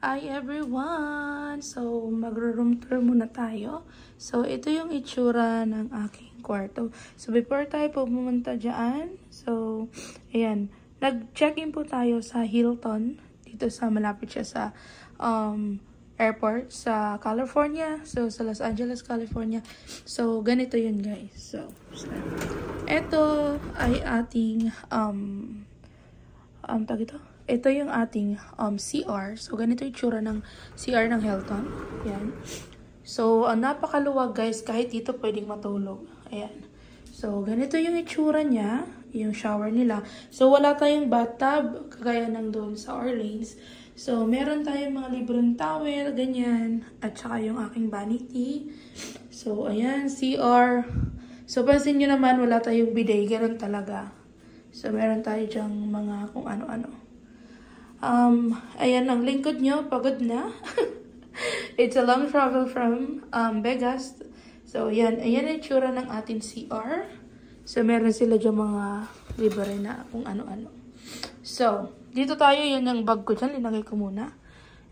Hi everyone! So, magro-room tour muna tayo. So, ito yung itsura ng aking kwarto. So, before tayo pumunta dyan, so, ayan, nag-check-in po tayo sa Hilton. Dito sa, malapit siya sa airport sa California. So, sa Los Angeles, California. So, ganito yun guys. So, ito ay ating, ito yung ating CR. So, ganito yung tsura ng CR ng Hilton. Ayan. So, napakaluwag guys. Kahit dito pwedeng matulog. Ayan. So, ganito yung itsura niya. Yung shower nila. So, wala tayong bathtub. Kagaya ng doon sa Orleans. So, meron tayong mga libreng towel. Ganyan. At saka yung aking vanity. So, ayan. CR. So, pansin nyo naman, wala tayong bidet. Ganun talaga. So, meron tayo dyang mga kung ano-ano. Ayan, ang lingkod nyo, pagod na. It's a long travel from Vegas. So, ayan ang tsura ng ating CR. So, meron sila dyan mga libre na kung ano-ano. So, dito tayo, yan ang bag ko dyan. Linagay ko muna.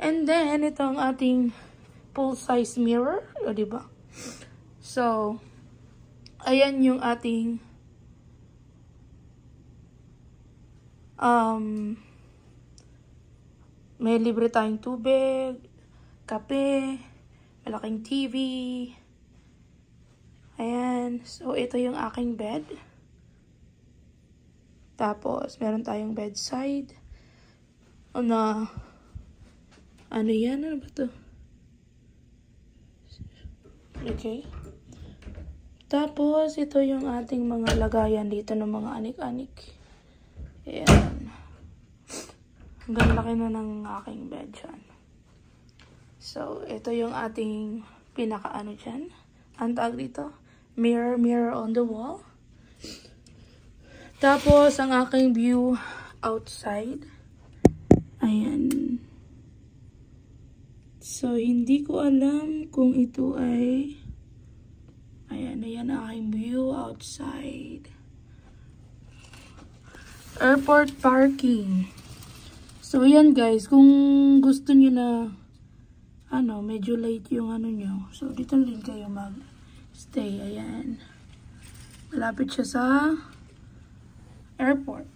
And then, ito ang ating full-size mirror. O, diba? So, ayan yung ating may libre tayong tubig, kape, malaking TV. Ayan. So, ito yung aking bed. Tapos, meron tayong bedside. Ano yan? Ano ba to? Okay. Tapos, ito yung ating mga lagayan dito ng mga anik-anik. Ayan. Hanggang laki na ng aking bed dyan. So, ito yung ating pinaka-ano dyan. Ang tawag dito, mirror on the wall. Tapos, ang aking view outside. Ayan. So, hindi ko alam kung ito ay... Ayan ang aking view outside. Airport parking. So, yan guys, kung gusto niyo na, medyo late yung nyo. So, dito din kayo mag-stay. Ayan. Malapit siya sa airport.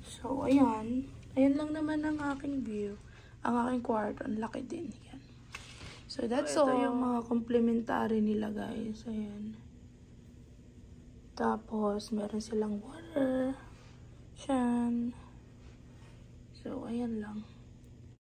So, ayan. Ayan lang naman ang aking view. Ang aking kwarto. Ang laki din. Ayan. So, that's all. Ito yung mga complimentary nila guys. Ayan. Tapos, meron silang water. Siyan. So, ayan lang.